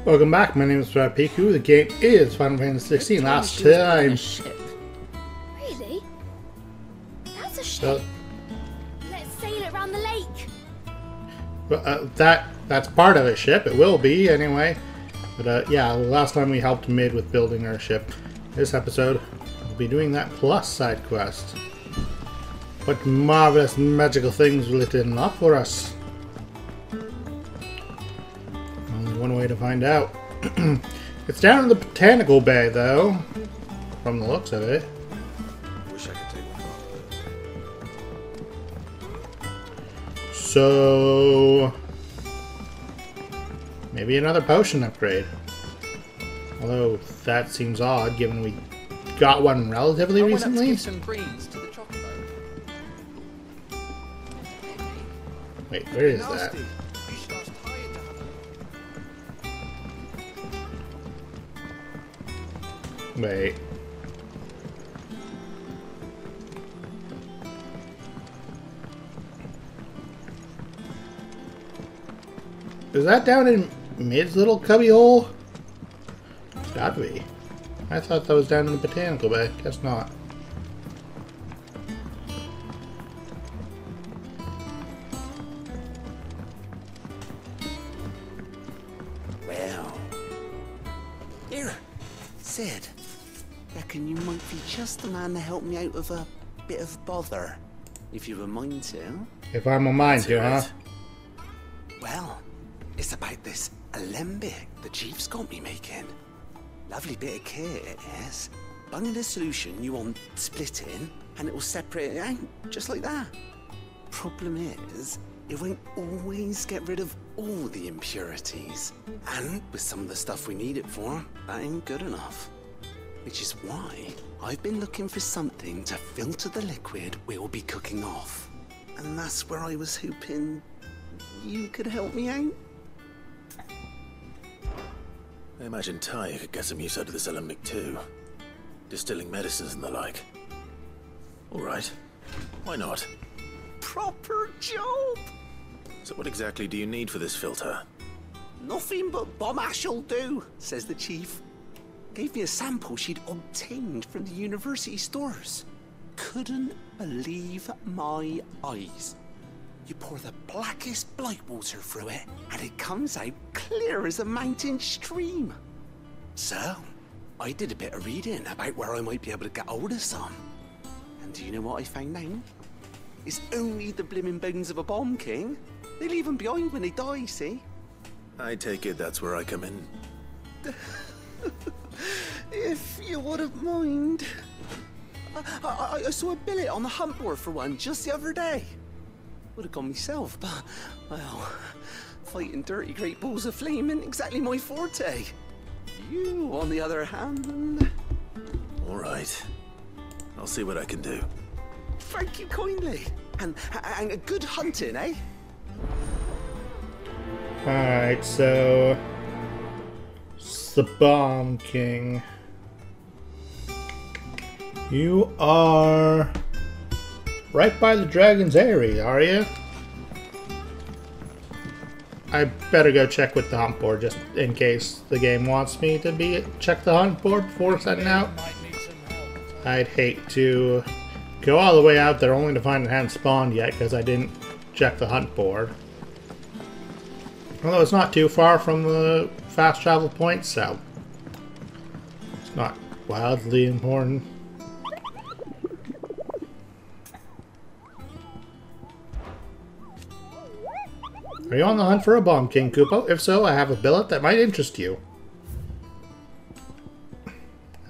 Welcome back, my name is Piku. The game is Final Fantasy XVI. Last time. Really? That's a ship. Let's sail it around the lake. That's part of a ship. It will be, anyway. But yeah, last time we helped Mid with building our ship. This episode, we'll be doing that plus side quest. What marvelous magical things will it unlock for us? Only one way to find out. It's down in the Botanical Bay, though, from the looks of it. Wish I could take one. So maybe another potion upgrade. Although that seems odd, given we got one relatively recently. Wait, where is that? Wait. Is that down in Mid's little cubby hole? It's gotta be. I thought that was down in the Botanical Bay. Guess not. Well. Here, Sid. Reckon you might be just the man to help me out of a bit of bother. If you've a mind to. If I'm a mind to, huh? Well, it's about this alembic the chief's got me making. Lovely bit of kit it is. Bung in a solution you want splitting, and it will separate it out, just like that. Problem is, it won't always get rid of all the impurities. And with some of the stuff we need it for, that ain't good enough. Which is why I've been looking for something to filter the liquid we'll be cooking off. And that's where I was hoping you could help me out. I imagine Ty could get some use out of this alembic too. Distilling medicines and the like. Alright. Why not? Proper job! So what exactly do you need for this filter? Nothing but bomb ash'll do, says the chief. Gave me a sample she'd obtained from the university stores. Couldn't believe my eyes. You pour the blackest blight water through it, and it comes out clear as a mountain stream. So, I did a bit of reading about where I might be able to get hold of some. And do you know what I found out? It's only the blimmin' bones of a bomb king. They leave them behind when they die, see? I take it that's where I come in. If you wouldn't mind. I saw a billet on the hunt board for one just the other day. Would have gone myself, but, well, fighting dirty great balls of flame isn't exactly my forte. You, on the other hand... Alright. I'll see what I can do. Thank you kindly. And a good hunting, eh? Alright, so it's the Bomb King. You are right by the Dragon's Eyrie, are you? I better go check with the hunt board just in case the game wants me to check the hunt board before setting out. I'd hate to go all the way out there only to find it hadn't spawned yet because I didn't check the hunt board. Although it's not too far from the fast travel point, so it's not wildly important. Are you on the hunt for a Bomb King, Kupo? If so, I have a billet that might interest you.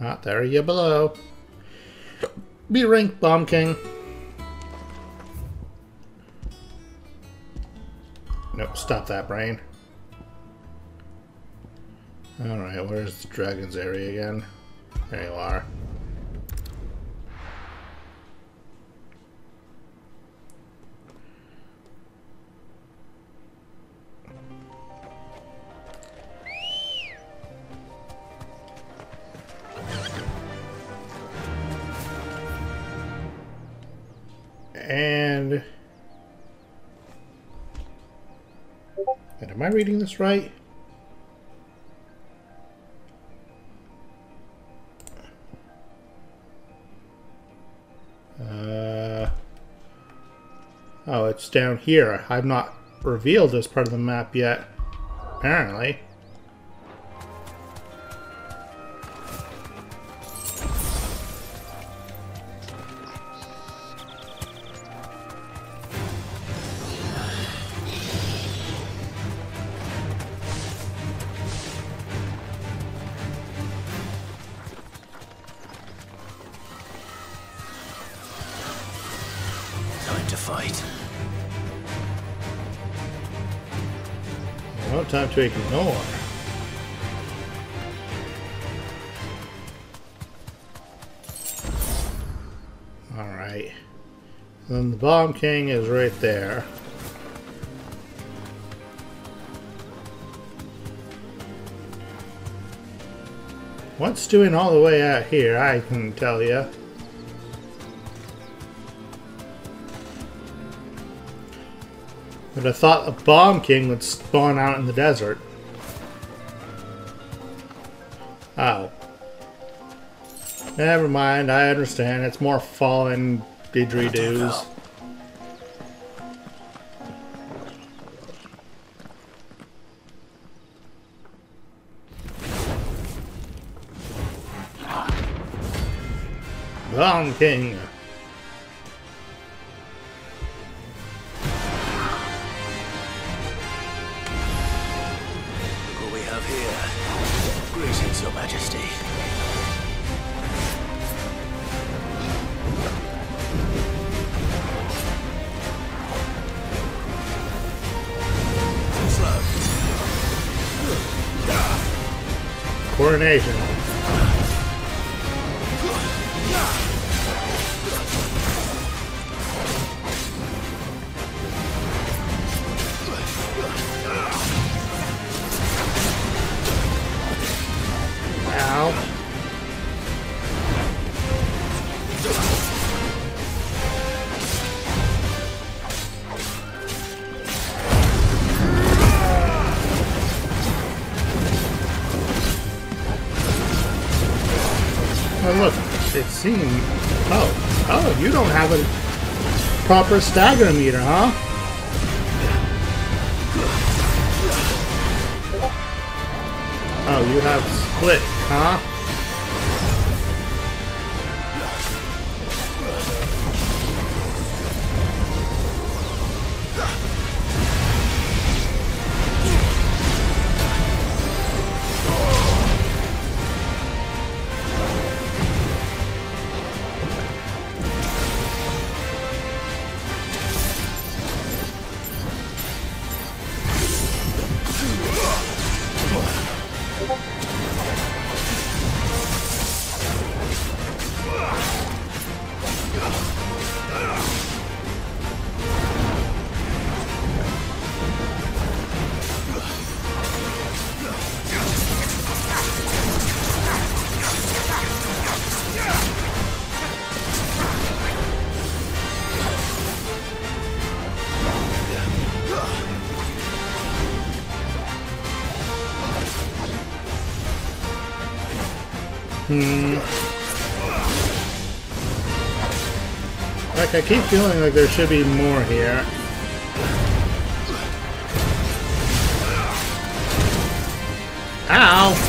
Ah, there you below. Be ranked, Bomb King. Nope, stop that, brain. Alright, where's the Dragon's Eyrie again? There you are. And am I reading this right? Oh, it's down here. I've not revealed this part of the map yet. Apparently. Time to fight. No time to ignore. Alright. Then the Bomb King is right there. What's doing all the way out here, I can tell you. But I thought a Bomb King would spawn out in the desert. Oh. Never mind, I understand. It's more fallen didgeridoos. Bomb King. What we have here? Greetings, Your Majesty. Coronation. Ow. Oh look, it seems... Oh, you don't have a proper stagger meter, huh? Oh, you have split, huh? Like, I keep feeling like there should be more here. Ow!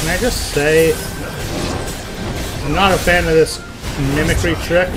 Can I just say, I'm not a fan of this mimicry trick.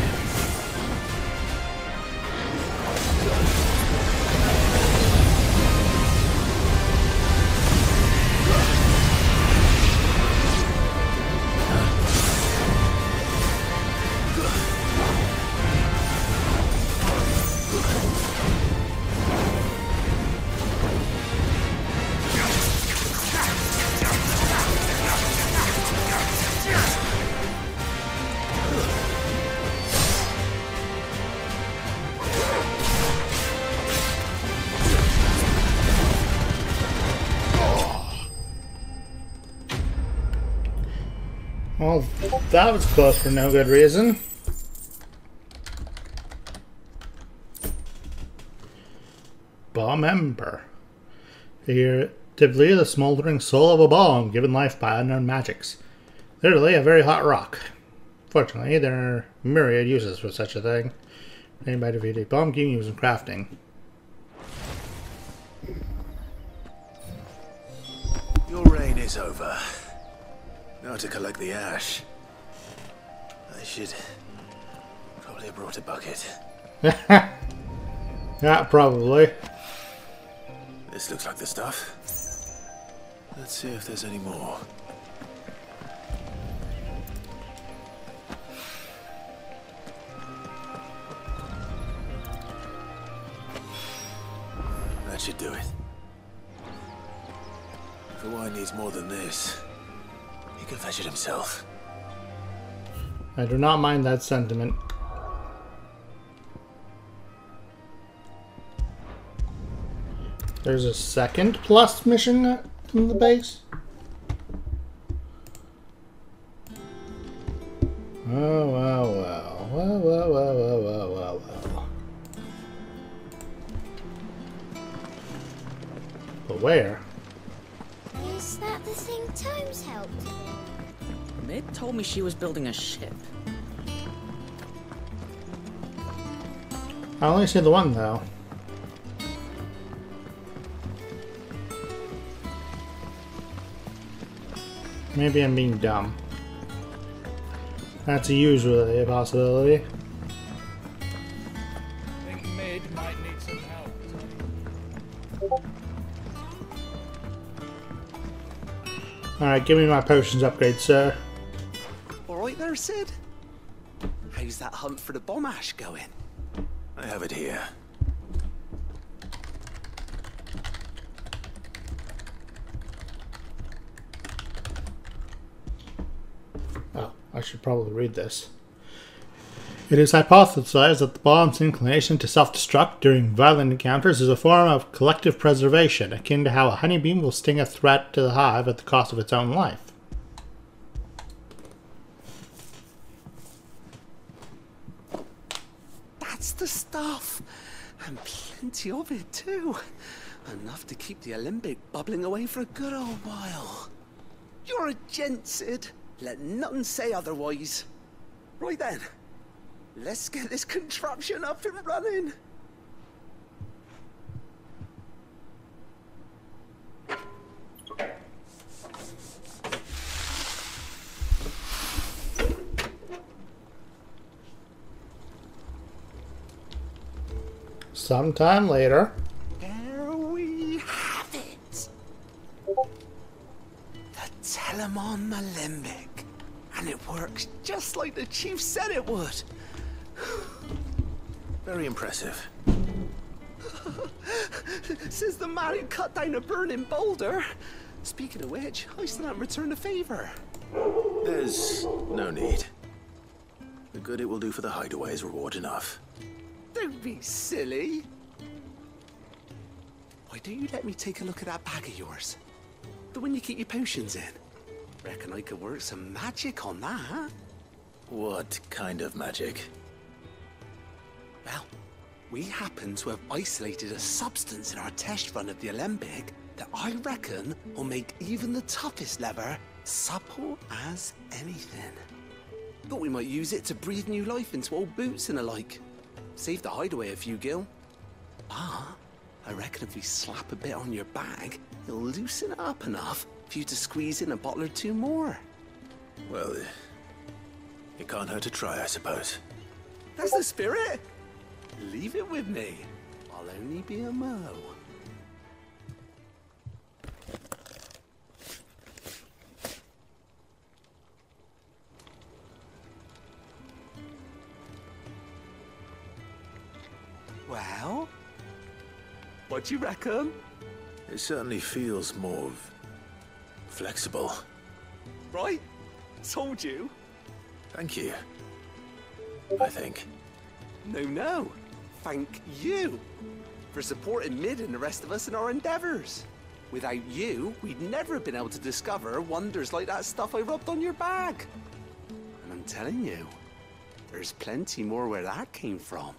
Well, that was close for no good reason. Bomb Ember. Figuratively, the smoldering soul of a bomb given life by unknown magics. Literally, a very hot rock. Fortunately, there are myriad uses for such a thing. Named by defeat a bomb can use in crafting. Your reign is over. Now to collect the ash. I should probably have brought a bucket. Yeah, probably. This looks like the stuff. Let's see if there's any more. That should do it. If the wine needs more than this, he can fetch it himself. I do not mind that sentiment. There's a second plus mission in the base. Oh, well, well. Well, well, well, well, well, well, well. But where? Is that the thing Tomes helped? Mid told me she was building a ship. I only see the one, though. Maybe I'm being dumb. That's usually a possibility. I think Mid might need some help. Alright, give me my potions upgrade, sir. Alright there, Sid? How's that hunt for the bomb ash going? I have it here. Oh, I should probably read this. It is hypothesized that the bomb's inclination to self-destruct during violent encounters is a form of collective preservation, akin to how a honeybeam will sting a threat to the hive at the cost of its own life. That's the stuff! And plenty of it, too. Enough to keep the alembic bubbling away for a good old while. You're a gent, Sid. Let nothing say otherwise. Right then, let's get this contraption up and running. Sometime later. There we have it. The Telemon Alembic. And it works just like the chief said it would. Very impressive. Says the man who cut down a burning boulder. Speaking of which, I still haven't returned the favor. There's no need. The good it will do for the hideaway is reward enough. Don't be silly. Why don't you let me take a look at that bag of yours? The one you keep your potions in. Reckon I could work some magic on that. What kind of magic? Well, we happen to have isolated a substance in our test run of the alembic that I reckon will make even the toughest lever supple as anything. Thought we might use it to breathe new life into old boots and the like. Save the hideaway a few gil. Ah, I reckon if we slap a bit on your bag, it'll loosen it up enough for you to squeeze in a bottle or two more. Well, it can't hurt to try, I suppose. That's the spirit. Leave it with me. I'll only be a mo. Well, what do you reckon? It certainly feels more flexible. Right? Told you. Thank you. I think. No. Thank you for supporting Mid and the rest of us in our endeavors. Without you, we'd never have been able to discover wonders like that stuff I rubbed on your bag. I'm telling you, there's plenty more where that came from.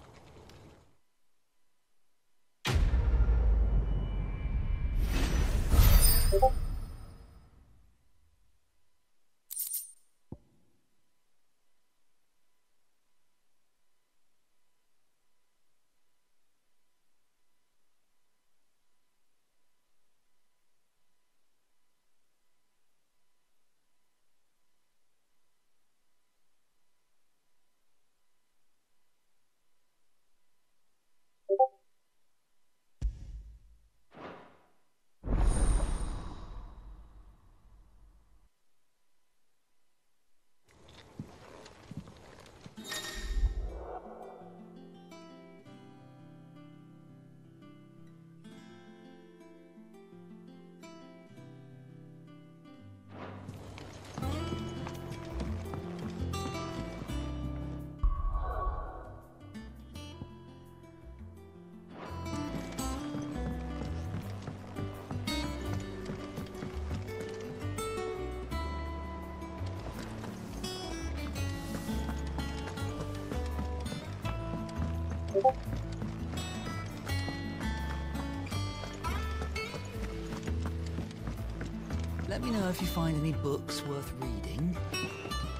Let me know if you find any books worth reading.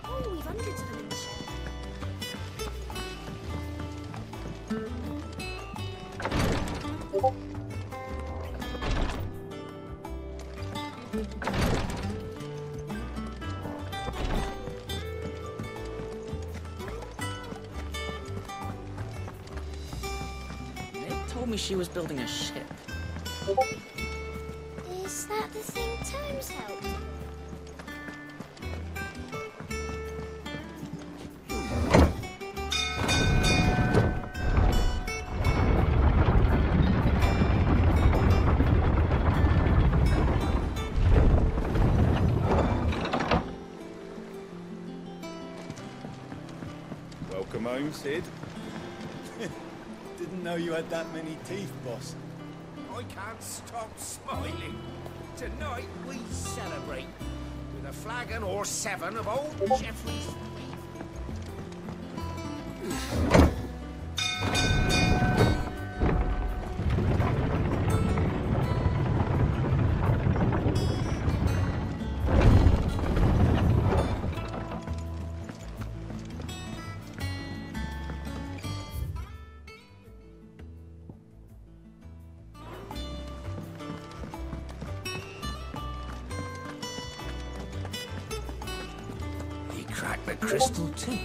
Oh, we've hundreds of them in the shed. Meg told me she was building a ship. Is that the thing Tomes helped? Welcome home, Sid. Didn't know you had that many teeth, boss. I can't stop smiling. Tonight we celebrate with a flagon or 7 of old Jeffrey's. He cracked the crystal too.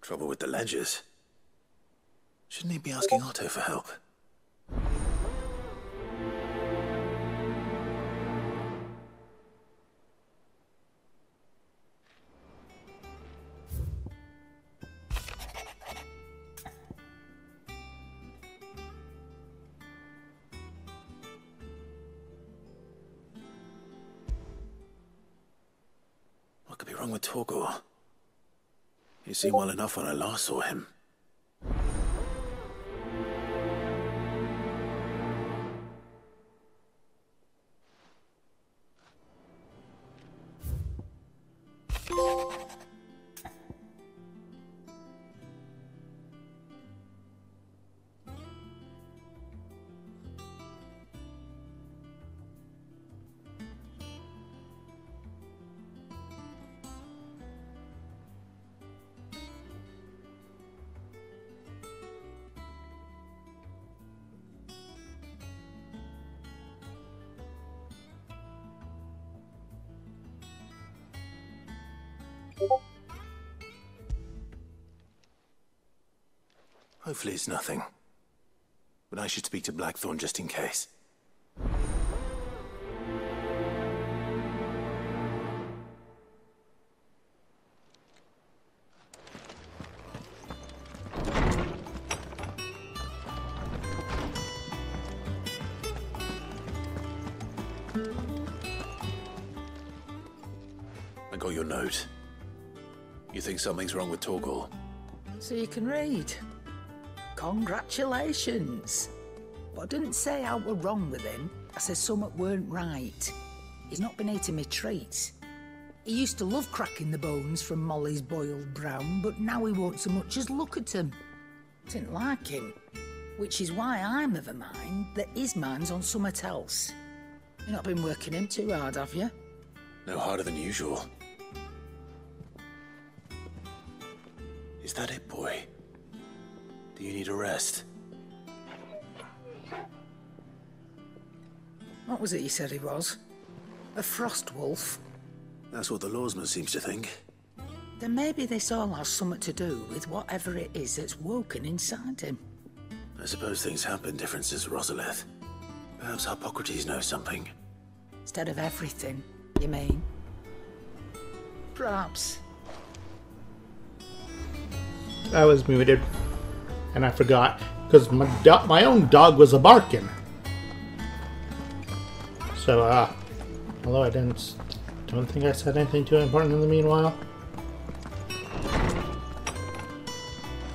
Trouble with the ledgers. Shouldn't he be asking Otto for help? What could be wrong with Torgor? He seemed well enough when I last saw him. Hopefully it's nothing. But I should speak to Blackthorn just in case. note. You think something's wrong with Torgal? So you can read. Congratulations. But I didn't say I were wrong with him. I said something weren't right. He's not been eating me treats. He used to love cracking the bones from Molly's boiled brown, but now he won't so much as look at them. Didn't like him. Which is why I'm of a mind that his mind's on something else. You've not been working him too hard, have you? No harder than usual. Is that it, boy? Do you need a rest? What was it you said he was? A frost wolf? That's what the lawsman seems to think. Then maybe this all has something to do with whatever it is that's woken inside him. I suppose things have been different since Rosalith. Perhaps Hippocrates knows something. Instead of everything, you mean? Perhaps. I was muted, and I forgot because my own dog was barking. So, although I don't think I said anything too important in the meanwhile.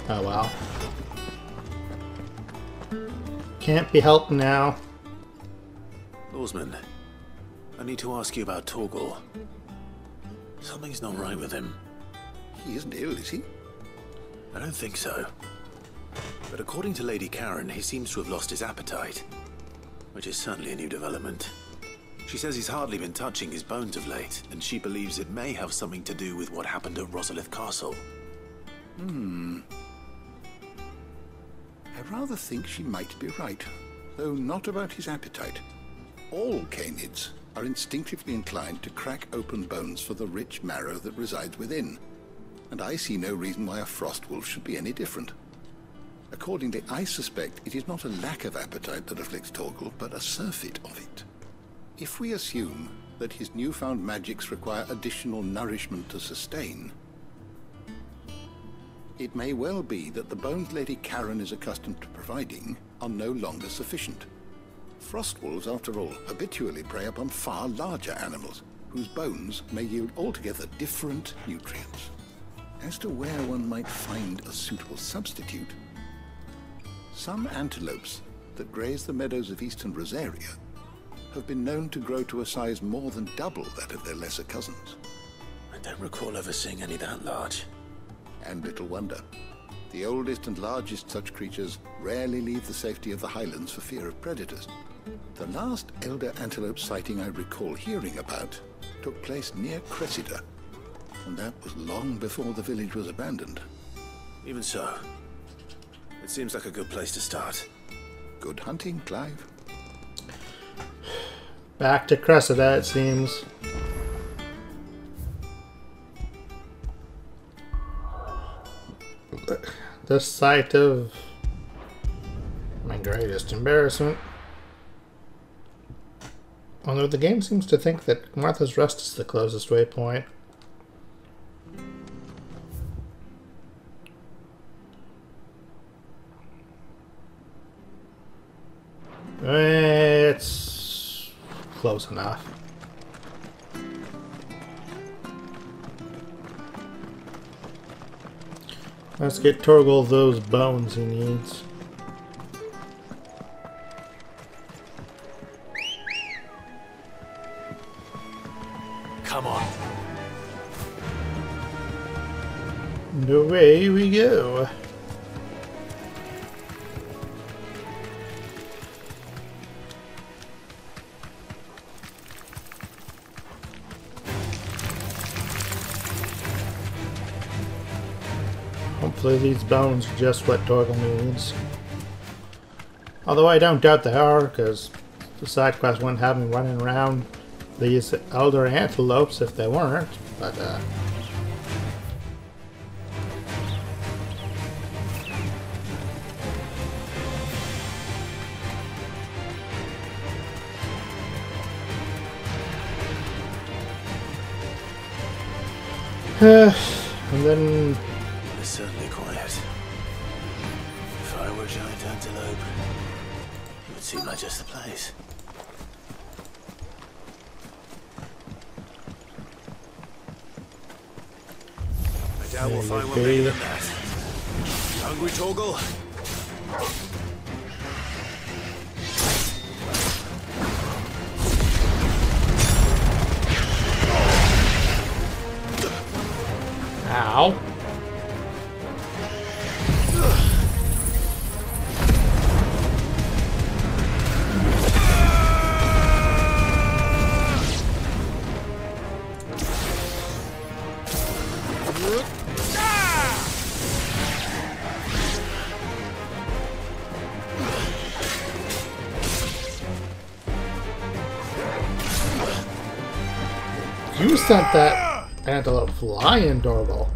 Oh well. Can't be helped now. Lawsman, I need to ask you about Torgal. Something's not right with him. He isn't ill, is he? I don't think so. But according to Lady Karen, he seems to have lost his appetite. Which is certainly a new development. She says he's hardly been touching his bones of late, and she believes it may have something to do with what happened at Rosalith Castle. I rather think she might be right, though not about his appetite. All canids are instinctively inclined to crack open bones for the rich marrow that resides within, and I see no reason why a frost wolf should be any different. Accordingly, I suspect it is not a lack of appetite that afflicts Torgal, but a surfeit of it. If we assume that his newfound magics require additional nourishment to sustain, it may well be that the bones Lady Karen is accustomed to providing are no longer sufficient. Frost wolves, after all, habitually prey upon far larger animals, whose bones may yield altogether different nutrients. As to where one might find a suitable substitute, some antelopes that graze the meadows of eastern Rosaria have been known to grow to a size more than double that of their lesser cousins. I don't recall ever seeing any that large. And little wonder. The oldest and largest such creatures rarely leave the safety of the highlands for fear of predators. The last elder antelope sighting I recall hearing about took place near Cressida, and that was long before the village was abandoned. Even so, it seems like a good place to start. Good hunting, Clive. Back to Cressida, it seems. The sight of my greatest embarrassment. Although the game seems to think that Martha's Rest is the closest waypoint. It's close enough. Let's get Torgal those bones he needs. Come on. And away we go. Hopefully these bones are just what Torgal needs. Although I don't doubt they are, because the side quest wouldn't have me running around these elder antelopes if they weren't, but and then It's certainly quiet. If I were a giant antelope, it would seem like just the place. doubt we'll find one better than that. Hungry, Torgal? Ow. You sent that antelope flying, Torgal.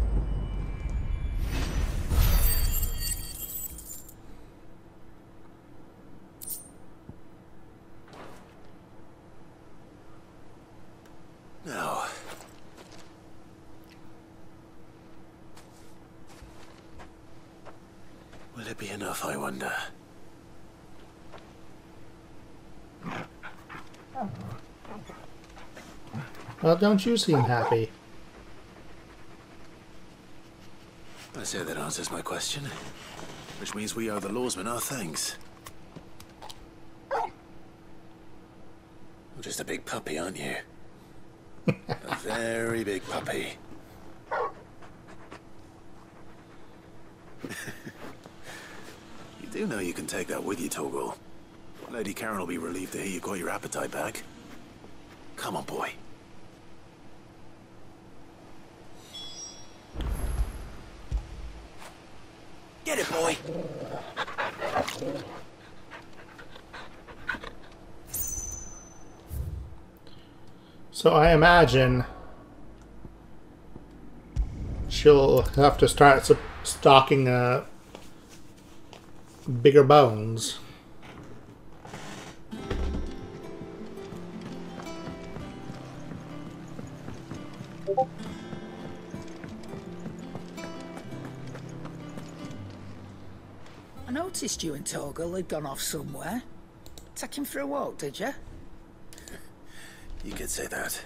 No. Will it be enough, I wonder? Well, don't you seem happy? I say that answers my question. Which means we owe the lawsman our thanks. You're just a big puppy, aren't you? A very big puppy. You do know you can take that with you, Torgal. Lady Karen will be relieved to hear you got your appetite back. Come on, boy. Get it, boy! So I imagine she'll have to start stocking bigger bones. I noticed you and Torgal had gone off somewhere. Take him for a walk, did you? You could say that.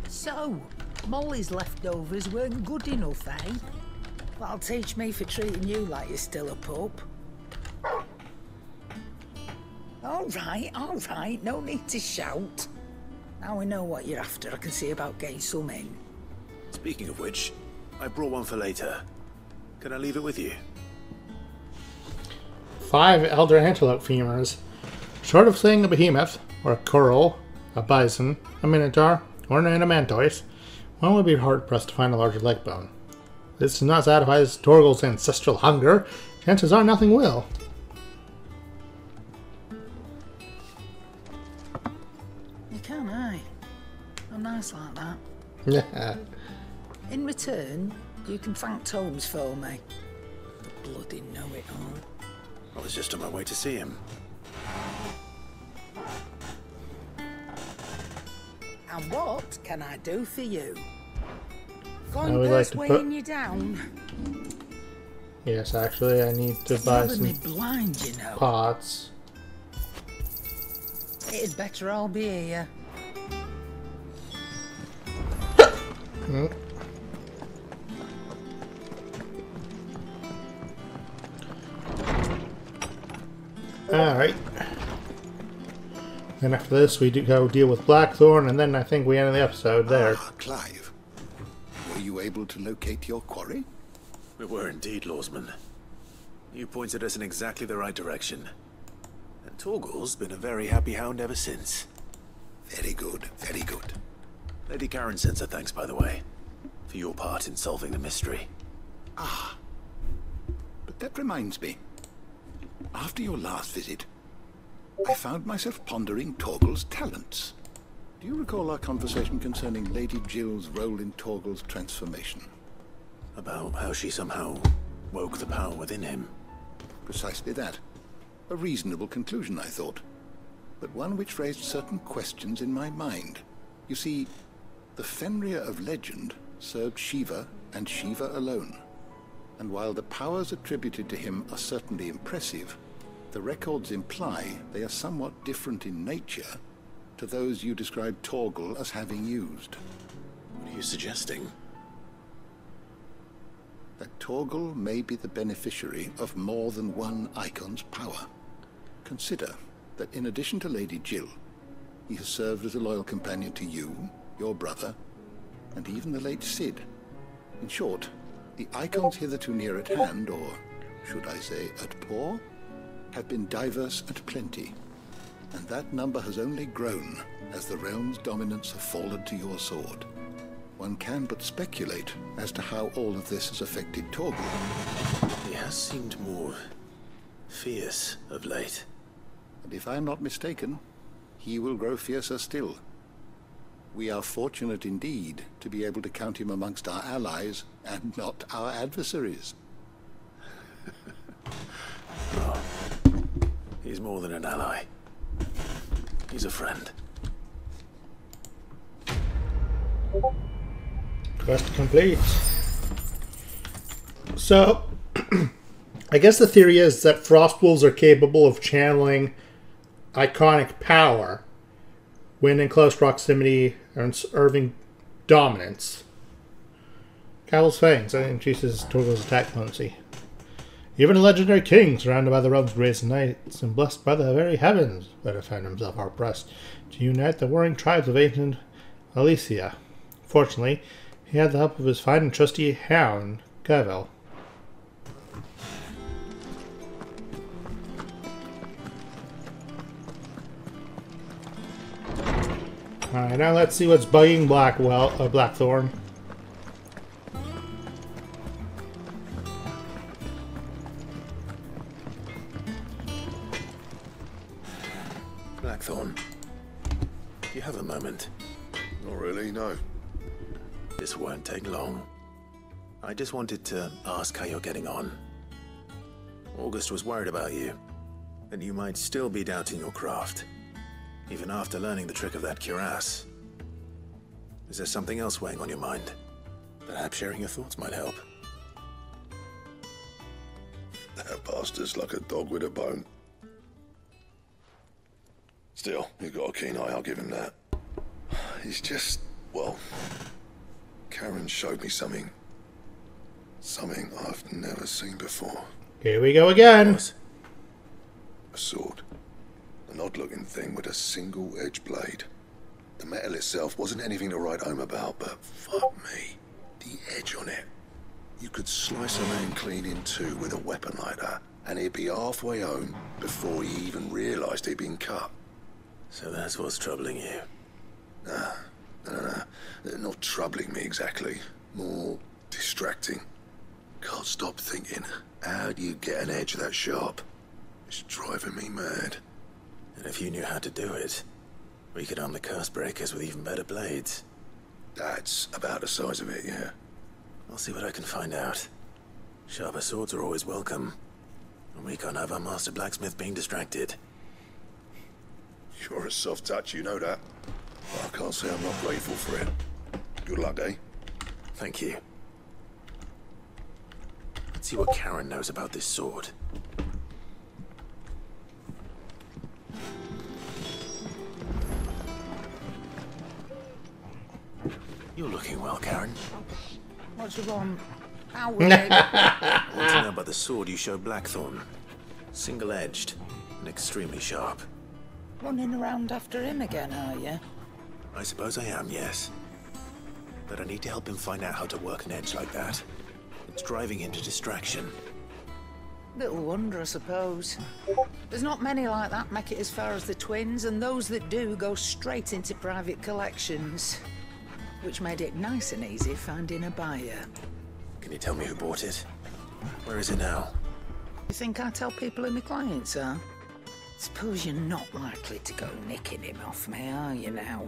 So, Molly's leftovers weren't good enough, eh? That'll teach me for treating you like you're still a pup. All right, no need to shout. Now we know what you're after, I can see about getting some in. Speaking of which, I brought one for later. Can I leave it with you? 5 elder antelope femurs. Short of saying a behemoth, or a coral, a bison, a minotaur, or an adamantoise, one would be hard-pressed to find a larger leg bone. This does not satisfy Torgal's ancestral hunger. Chances are nothing will. You can, eh? I'm nice like that. Yeah. In return, you can thank Tomes for me. The bloody know-it-all. I was just on my way to see him. And what can I do for you? Go I on, would like to weighing you down. Yes, actually, I need to buy some blind, you know. pots. It'd better all be here. Alright. Then after this, we do go deal with Blackthorn, and then I think we end the episode there. Ah, Clive. Were you able to locate your quarry? We were indeed, lawsman. You pointed us in exactly the right direction. And Torgal's been a very happy hound ever since. Very good, very good. Lady Karen sends her thanks, by the way, for your part in solving the mystery. Ah. But that reminds me. After your last visit, I found myself pondering Torgal's talents. Do you recall our conversation concerning Lady Jill's role in Torgal's transformation? About how she somehow woke the power within him. Precisely that. A reasonable conclusion, I thought. But one which raised certain questions in my mind. You see, the Fenrir of legend served Shiva and Shiva alone. And while the powers attributed to him are certainly impressive, the records imply they are somewhat different in nature to those you described Torgal as having used. What are you suggesting? That Torgal may be the beneficiary of more than one Icon's power. Consider that in addition to Lady Jill, he has served as a loyal companion to you, your brother, and even the late Cid. In short, the Icons hitherto near at hand, or should I say at paw, have been diverse and plenty, and that number has only grown as the realm's dominance have fallen to your sword. One can but speculate as to how all of this has affected Torgal. He has seemed more fierce of late. And if I am not mistaken, he will grow fiercer still. We are fortunate indeed to be able to count him amongst our allies and not our adversaries. Oh, he's more than an ally. He's a friend. Quest complete. So, I guess the theory is that Frostwolves are capable of channeling iconic power when in close proximity and serving dominance. Cavil's Fangs increases Torgal's attack potency. Even a legendary king, surrounded by the realm's greatest knights and blessed by the very heavens, would have found himself hard-pressed to unite the warring tribes of ancient Alesia. Fortunately, he had the help of his fine and trusty hound, Cavil. Alright, now let's see what's bugging Blackthorn. Blackthorn, do you have a moment? Not really, no. This won't take long. I just wanted to ask how you're getting on. August was worried about you, and you might still be doubting your craft, even after learning the trick of that cuirass. Is there something else weighing on your mind? Perhaps sharing your thoughts might help. That bastard's like a dog with a bone. Still, he's got a keen eye, I'll give him that. He's just, well, Karen showed me something I've never seen before. Here we go again. A sword. An odd-looking thing with a single-edged blade. The metal itself wasn't anything to write home about, but fuck me, the edge on it. You could slice a man clean in two with a weapon like that, and he'd be halfway home before he even realised he'd been cut. So that's what's troubling you? Nah, they're not troubling me exactly. More distracting. Can't stop thinking, how do you get an edge that sharp? It's driving me mad. And if you knew how to do it, we could arm the curse breakers with even better blades. That's about the size of it, yeah. I'll see what I can find out. Sharper swords are always welcome. And we can't have our master blacksmith being distracted. You're a soft touch, you know that. I can't say I'm not grateful for it. Good luck, eh? Thank you. Let's see what Karen knows about this sword. You're looking well, Karen. What you want? Howard? I want to know about the sword you showed Blackthorn. Single-edged and extremely sharp. Running around after him again, are you? I suppose I am, yes. But I need to help him find out how to work an edge like that. It's driving him to distraction. Little wonder, I suppose. There's not many like that make it as far as the twins, and those that do go straight into private collections. Which made it nice and easy finding a buyer. Can you tell me who bought it? Where is it now? You think I tell people who my clients are? Suppose you're not likely to go nicking him off me, are you now?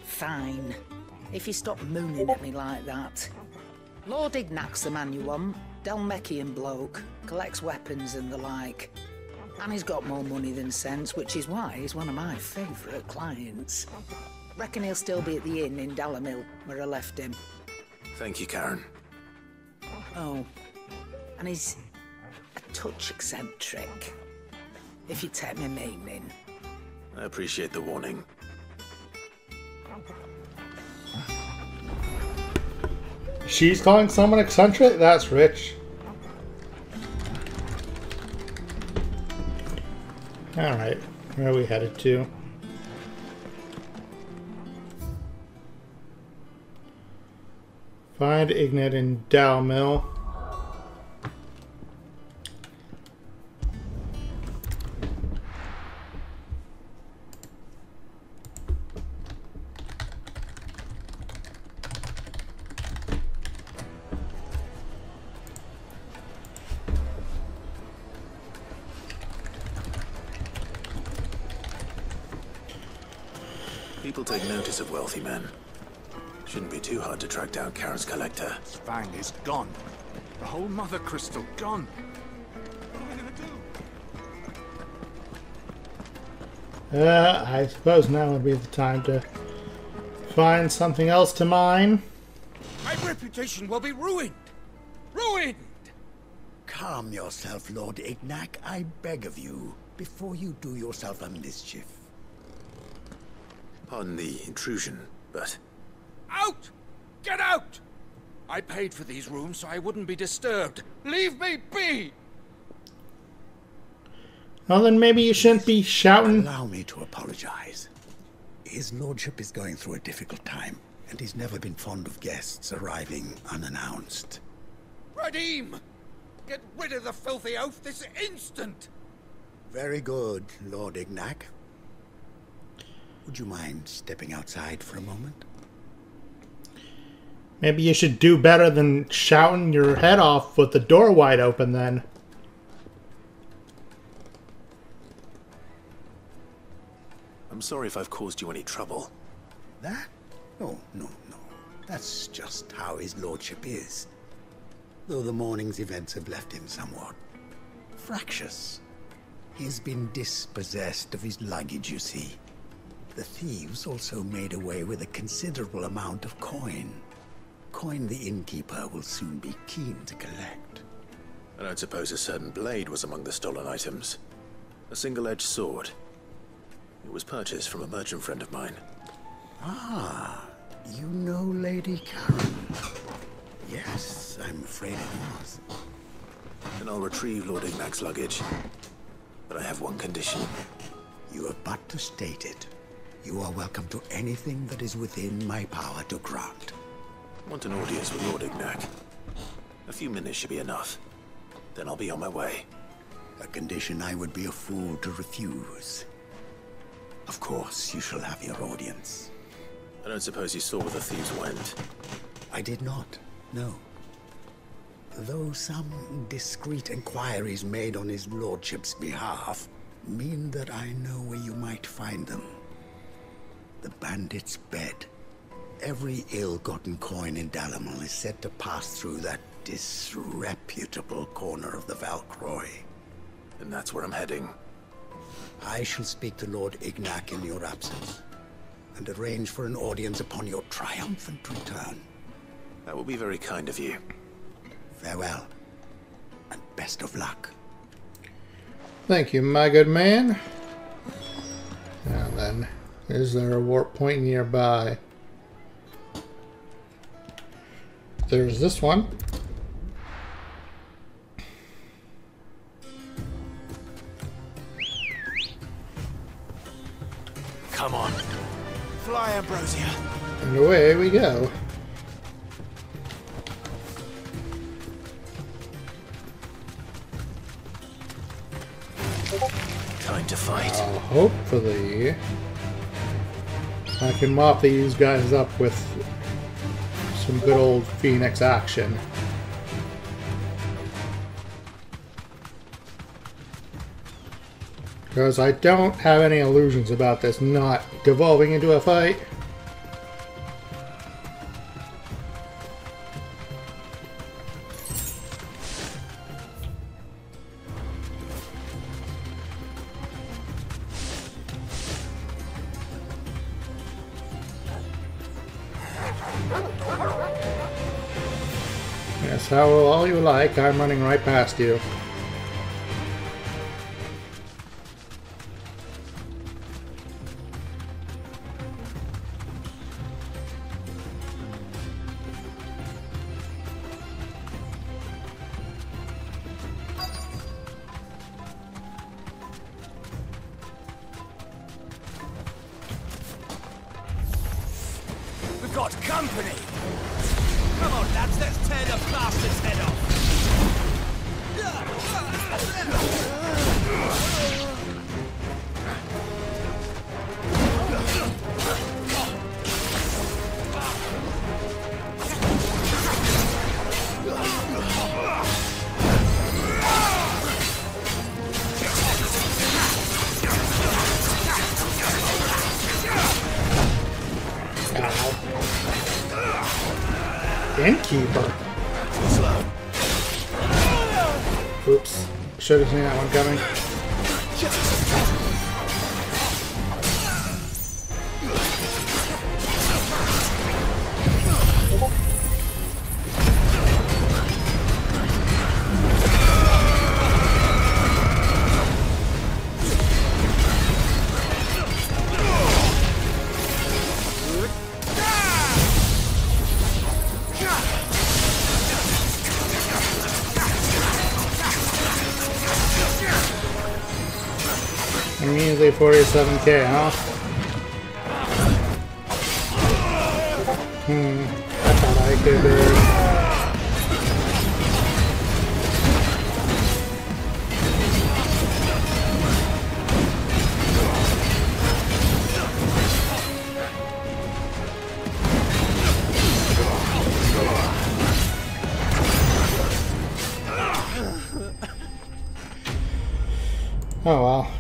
Fine. If you stop mooning at me like that. Lord Ignac's the man you want. Dalmekian bloke. Collects weapons and the like. And he's got more money than sense, which is why he's one of my favourite clients. Reckon he'll still be at the inn in Dalamil, where I left him. Thank you, Karen. Oh, And he's a touch eccentric, if you take my meaning. I appreciate the warning. She's calling someone eccentric? That's rich. Alright, where are we headed to? Find Ignat in Dow Mill. People take notice of wealthy men. Shouldn't be too hard to track down Karen's collector. Fang is gone. The whole mother crystal gone. What are we gonna do? I suppose now would be the time to find something else to mine. My reputation will be ruined. Ruined! Calm yourself, Lord Ignac, I beg of you, before you do yourself a mischief. Pardon the intrusion, but... Out! Get out! I paid for these rooms so I wouldn't be disturbed. Leave me be! Well, then maybe you shouldn't be shouting. Allow me to apologize. His lordship is going through a difficult time, and he's never been fond of guests arriving unannounced. Radim! Get rid of the filthy oaf this instant! Very good, Lord Ignac. Would you mind stepping outside for a moment? Maybe you should do better than shouting your head off with the door wide open then. I'm sorry if I've caused you any trouble. That? No. That's just how his lordship is. Though the morning's events have left him somewhat fractious. He's been dispossessed of his luggage, you see. The thieves also made away with a considerable amount of coin. Coin the innkeeper will soon be keen to collect. I don't suppose a certain blade was among the stolen items. A single-edged sword. It was purchased from a merchant friend of mine. Ah, you know Lady Karen. Yes, I'm afraid it was. Then I'll retrieve Lord Ignac's luggage. But I have one condition. You have but to state it. You are welcome to anything that is within my power to grant. I want an audience with Lord Ignac. A few minutes should be enough. Then I'll be on my way. A condition I would be a fool to refuse. Of course, you shall have your audience. I don't suppose you saw where the thieves went. I did not, no. Though some discreet inquiries made on his lordship's behalf mean that I know where you might find them. The bandit's bed. Every ill-gotten coin in Dalamil is said to pass through that disreputable corner of the Valcroy. And that's where I'm heading. I shall speak to Lord Ignac in your absence, and arrange for an audience upon your triumphant return. That will be very kind of you. Farewell, and best of luck. Thank you, my good man. Now then, is there a warp point nearby? There's this one. Come on. Fly, Ambrosia. And away we go. Time to fight. Hopefully I can mop these guys up with some good old Phoenix action. Because I don't have any illusions about this not devolving into a fight. That's how all you like. I'm running right past you. We've got company! Come on, lads, let's tear the bastard's head off! Innkeeper. Oops. Should have seen that one coming. Immediately 47k, huh? I thought I could Oh well.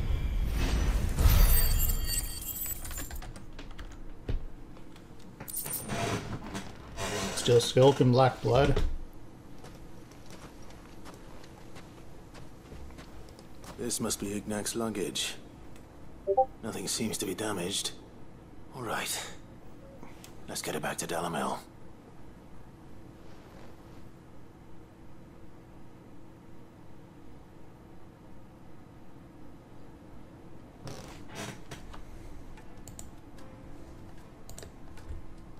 Still Skulk and Black Blood. This must be Ignac's luggage. Nothing seems to be damaged. All right. Let's get it back to Dalamel.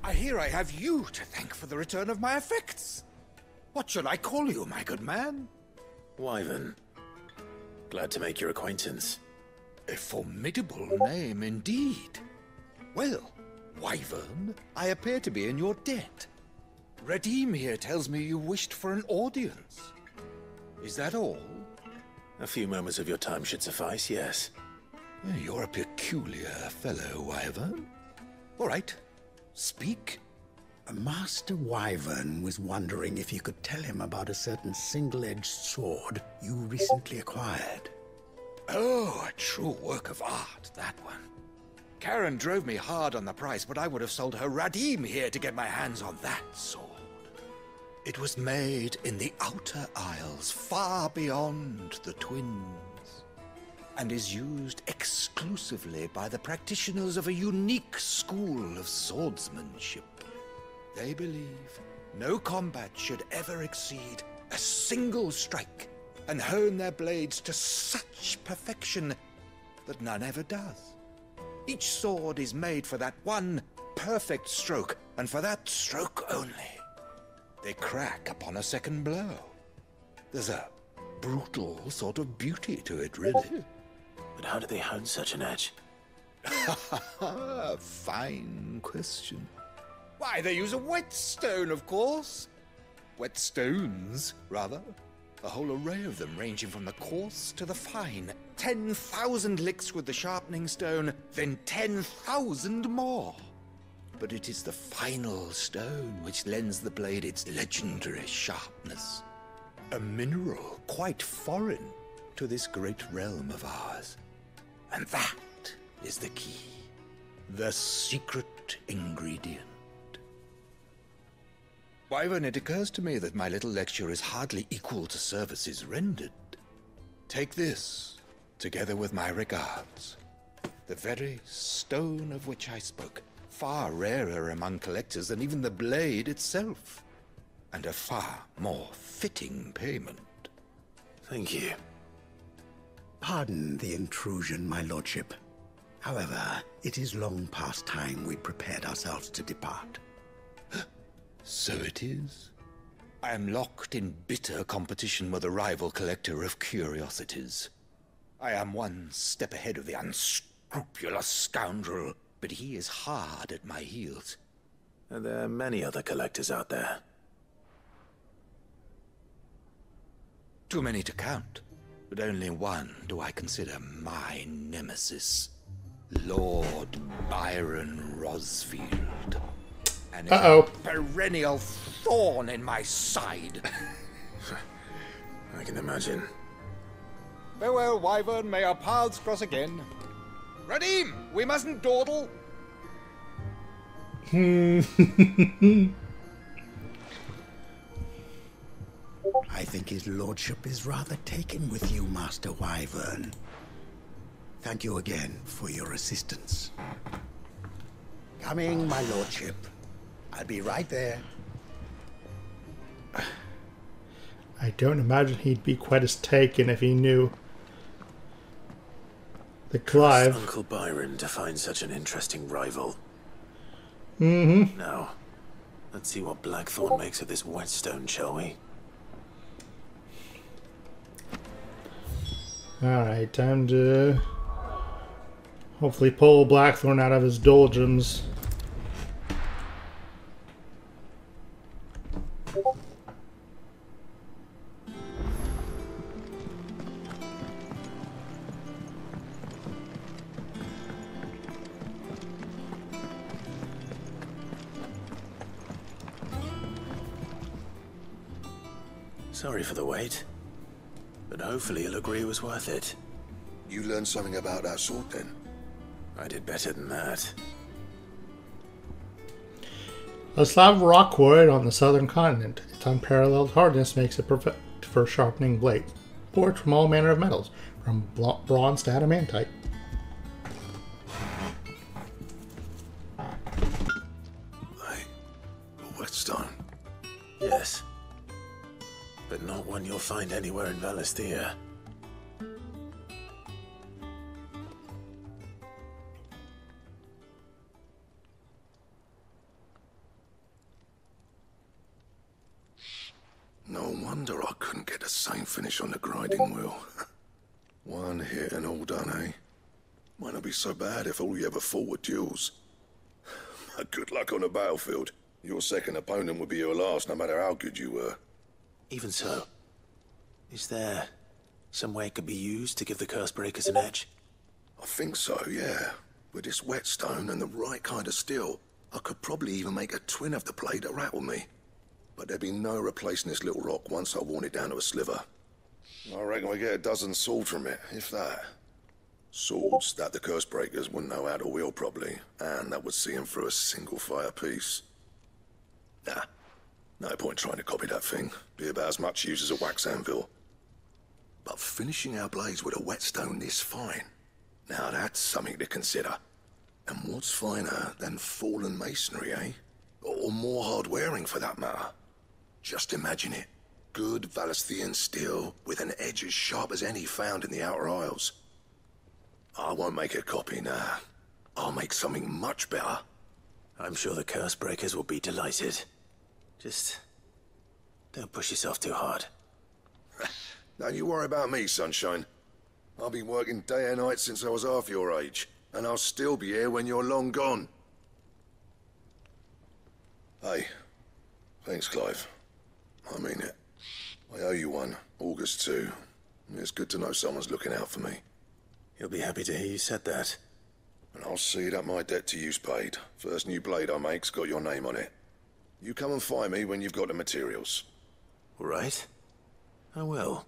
I hear I have you to thank for the return of my effects. What should I call you, my good man? Wyvern. Glad to make your acquaintance. A formidable name indeed. Well, Wyvern, I appear to be in your debt. Redeem here tells me you wished for an audience. Is that all? A few moments of your time should suffice, yes. You're a peculiar fellow, Wyvern. All right. Speak. Master Wyvern was wondering if you could tell him about a certain single-edged sword you recently acquired. Oh, a true work of art, that one. Karen drove me hard on the price, but I would have sold her Radim here to get my hands on that sword. It was made in the Outer Isles, far beyond the Twins, and is used exclusively by the practitioners of a unique school of swordsmanship. They believe no combat should ever exceed a single strike, and hone their blades to such perfection that none ever does. Each sword is made for that one perfect stroke, and for that stroke only. They crack upon a second blow. There's a brutal sort of beauty to it, really. But how do they hone such an edge? Fine question. Why, they use a whetstone, of course. Whetstones, rather. A whole array of them, ranging from the coarse to the fine. 10,000 licks with the sharpening stone, then 10,000 more. But it is the final stone which lends the blade its legendary sharpness. A mineral quite foreign to this great realm of ours. And that is the key. The secret ingredient. Wyvern, it occurs to me that my little lecture is hardly equal to services rendered. Take this, together with my regards. The very stone of which I spoke, far rarer among collectors than even the blade itself. and a far more fitting payment. Thank you. Pardon the intrusion, my lordship. However, it is long past time we prepared ourselves to depart. So it is. I am locked in bitter competition with a rival collector of curiosities. I am one step ahead of the unscrupulous scoundrel, but he is hard at my heels. Are there many other collectors out there? Too many to count, but only one do I consider my nemesis. Lord Byron Rosfield. And a perennial thorn in my side. I can imagine. Farewell, Wyvern. May our paths cross again. Radim, we mustn't dawdle. I think his lordship is rather taken with you, Master Wyvern. Thank you again for your assistance. Coming, my lordship. I'll be right there. I don't imagine he'd be quite as taken if he knew that Clive... Trust Uncle Byron to find such an interesting rival. Mm-hmm. Now, let's see what Blackthorn makes of this whetstone, shall we? Alright, time to hopefully pull Blackthorn out of his doldrums. Sorry for the wait, but hopefully he'll agree it was worth it. You learned something about that sword then? I did better than that. A slab of rock wood on the southern continent. Its unparalleled hardness makes it perfect for sharpening blades. Forged from all manner of metals, from bronze to adamantite. A whetstone? Yes. But not one you'll find anywhere in Valisthea. No wonder I couldn't get the same finish on the grinding wheel. One hit and all done, eh? Might not be so bad if all you ever fought were duels. Good luck on the battlefield. Your second opponent would be your last, no matter how good you were. Even so, is there some way it could be used to give the curse breakers an edge? I think so, yeah. With this whetstone and the right kind of steel, I could probably even make a twin of the blade that rattled me. But there'd be no replacing this little rock once I worn it down to a sliver. I reckon we get a dozen swords from it, if that. Swords that the curse breakers wouldn't know how to wield properly, and that would see them through a single fire piece. Nah, no point trying to copy that thing. Be about as much use as a wax anvil. But finishing our blades with a whetstone this fine, now that's something to consider. And what's finer than fallen masonry, eh? Or more hard-wearing, for that matter. Just imagine it. Good Valisthean steel with an edge as sharp as any found in the Outer Isles. I won't make a copy, nah. I'll make something much better. I'm sure the curse breakers will be delighted. Just don't push yourself too hard. Don't you worry about me, sunshine. I've been working day and night since I was half your age, and I'll still be here when you're long gone. Hey, thanks, Clive. I mean it. I owe you one, August too. It's good to know someone's looking out for me. He'll be happy to hear you said that. And I'll see that my debt to you's paid. First new blade I make's got your name on it. You come and find me when you've got the materials. All right. I will.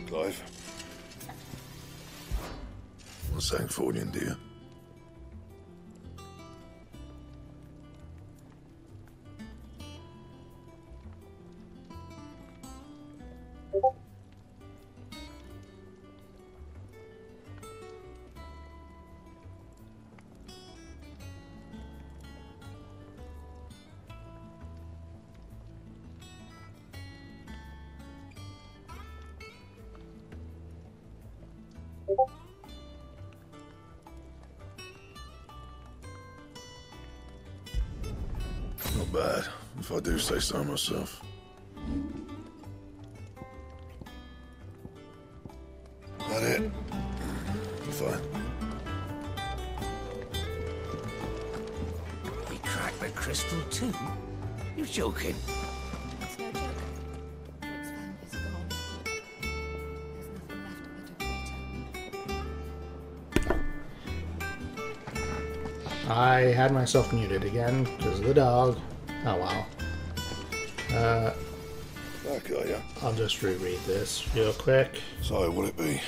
Clive? What's St. Fordian, dear? Not bad, if I do say so myself. That it? Fine. We cracked the crystal too? You joking? It's no joke. Rick's fang is gone. There's nothing left but a crater. I had myself muted again because of the dog. Oh wow. Back, are ya? I'll just reread this real quick. So, what'll it be?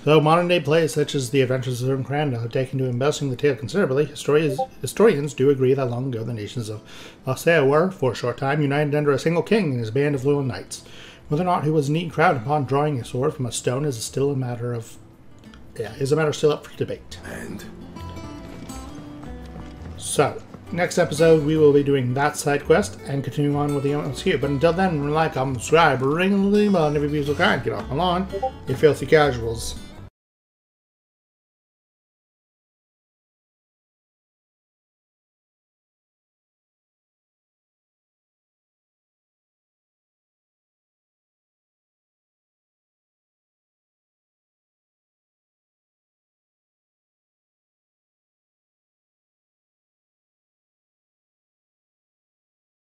Though modern-day plays such as The Adventures of Crandall have taken to embellishing the tale considerably, historians do agree that long ago the nations of Lausea were, for a short time, united under a single king and his band of loyal knights. Whether or not he was indeed crowned upon drawing a sword from a stone is still a matter still up for debate. And? So, next episode we will be doing that side quest and continuing on with the MSQ. But until then, like, comment, subscribe, ring the bell, and if you feel so kind, get off my lawn, you filthy casuals.